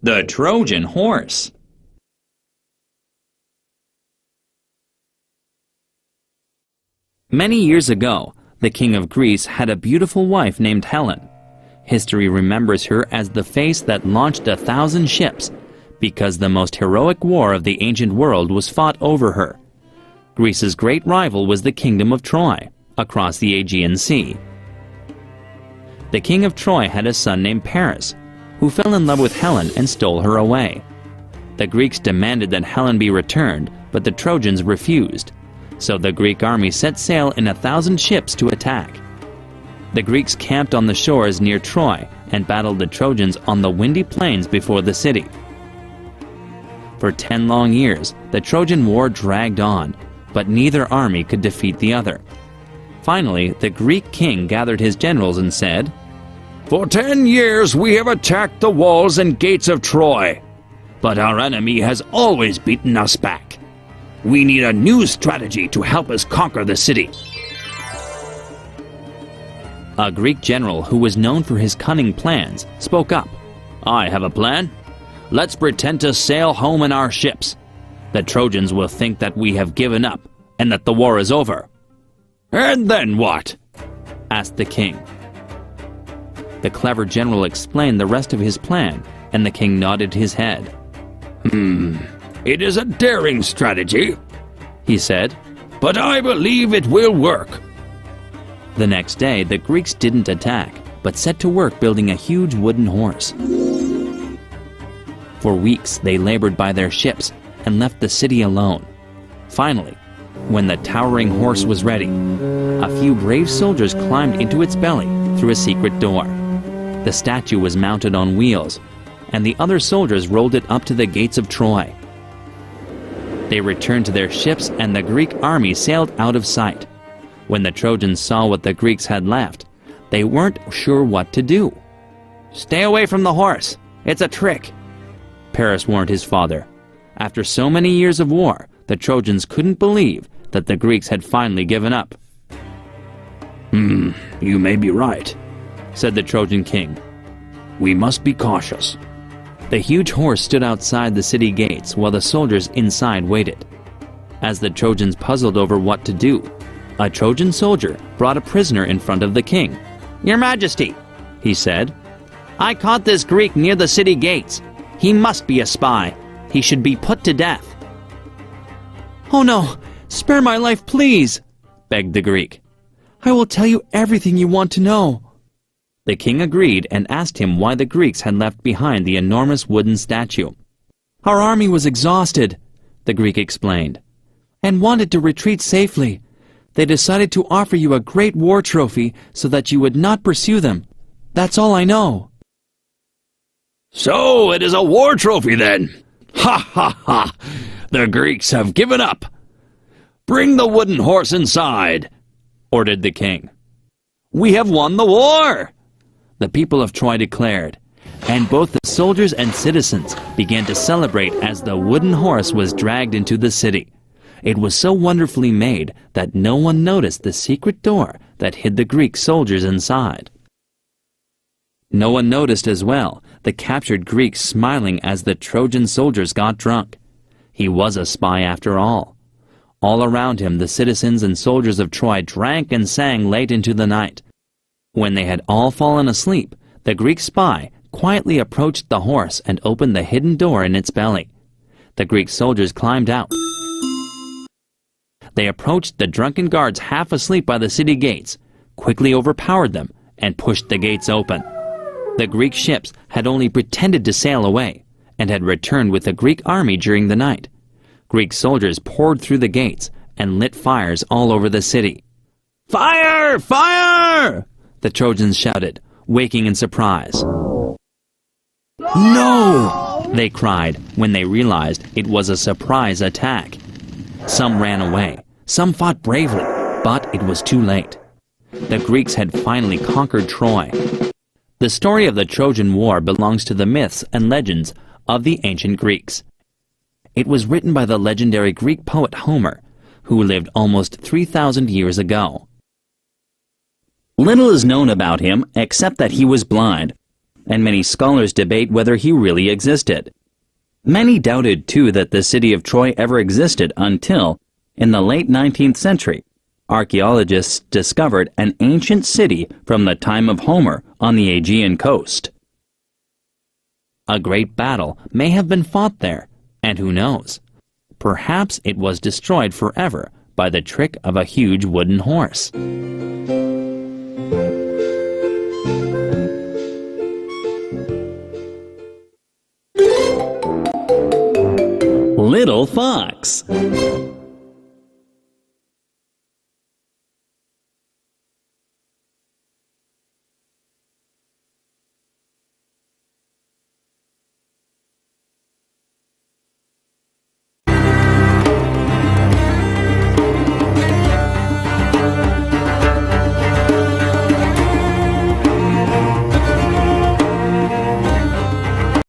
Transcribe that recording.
The Trojan Horse. Many years ago, the king of Greece had a beautiful wife named Helen. History remembers her as the face that launched 1,000 ships, because the most heroic war of the ancient world was fought over her. Greece's great rival was the kingdom of Troy, across the Aegean Sea. The king of Troy had a son named Paris, who fell in love with Helen and stole her away. The Greeks demanded that Helen be returned, but the Trojans refused. So the Greek army set sail in 1,000 ships to attack. The Greeks camped on the shores near Troy and battled the Trojans on the windy plains before the city. For 10 long years, the Trojan War dragged on, but neither army could defeat the other. Finally, the Greek king gathered his generals and said, "For 10 years we have attacked the walls and gates of Troy, but our enemy has always beaten us back. We need a new strategy to help us conquer the city." A Greek general who was known for his cunning plans spoke up. "I have a plan. Let's pretend to sail home in our ships. The Trojans will think that we have given up and that the war is over." "And then what?" asked the king. The clever general explained the rest of his plan, and the king nodded his head. It is a daring strategy," he said, "but I believe it will work." The next day, the Greeks didn't attack, but set to work building a huge wooden horse. For weeks, they labored by their ships and left the city alone. Finally, when the towering horse was ready, a few brave soldiers climbed into its belly through a secret door. The statue was mounted on wheels, and the other soldiers rolled it up to the gates of Troy. They returned to their ships, and the Greek army sailed out of sight. When the Trojans saw what the Greeks had left, they weren't sure what to do. "Stay away from the horse. It's a trick," Paris warned his father. After so many years of war, the Trojans couldn't believe that the Greeks had finally given up. You may be right," said the Trojan king. "We must be cautious." The huge horse stood outside the city gates while the soldiers inside waited. As the Trojans puzzled over what to do, a Trojan soldier brought a prisoner in front of the king. "Your Majesty," he said, "I caught this Greek near the city gates. He must be a spy. He should be put to death." "Oh no, spare my life, please," begged the Greek. "I will tell you everything you want to know." The king agreed and asked him why the Greeks had left behind the enormous wooden statue. "Our army was exhausted," the Greek explained, "and wanted to retreat safely. They decided to offer you a great war trophy so that you would not pursue them. That's all I know." "So it is a war trophy then? Ha ha ha! The Greeks have given up. Bring the wooden horse inside," ordered the king. "We have won the war," the people of Troy declared, and both the soldiers and citizens began to celebrate as the wooden horse was dragged into the city. It was so wonderfully made that no one noticed the secret door that hid the Greek soldiers inside. No one noticed as well the captured Greeks smiling as the Trojan soldiers got drunk. He was a spy after all. All around him, the citizens and soldiers of Troy drank and sang late into the night. When they had all fallen asleep, the Greek spy quietly approached the horse and opened the hidden door in its belly. The Greek soldiers climbed out. They approached the drunken guards half asleep by the city gates, quickly overpowered them, and pushed the gates open. The Greek ships had only pretended to sail away, and had returned with the Greek army during the night. Greek soldiers poured through the gates and lit fires all over the city. "Fire! Fire!" the Trojans shouted, waking in surprise. "No!" they cried when they realized it was a surprise attack. Some ran away, some fought bravely, but it was too late. The Greeks had finally conquered Troy. The story of the Trojan War belongs to the myths and legends of the ancient Greeks. It was written by the legendary Greek poet Homer, who lived almost 3,000 years ago. Little is known about him except that he was blind, and many scholars debate whether he really existed. Many doubted, too, that the city of Troy ever existed until, in the late 19th century, archaeologists discovered an ancient city from the time of Homer on the Aegean coast. A great battle may have been fought there, and who knows? Perhaps it was destroyed forever by the trick of a huge wooden horse. Little Fox.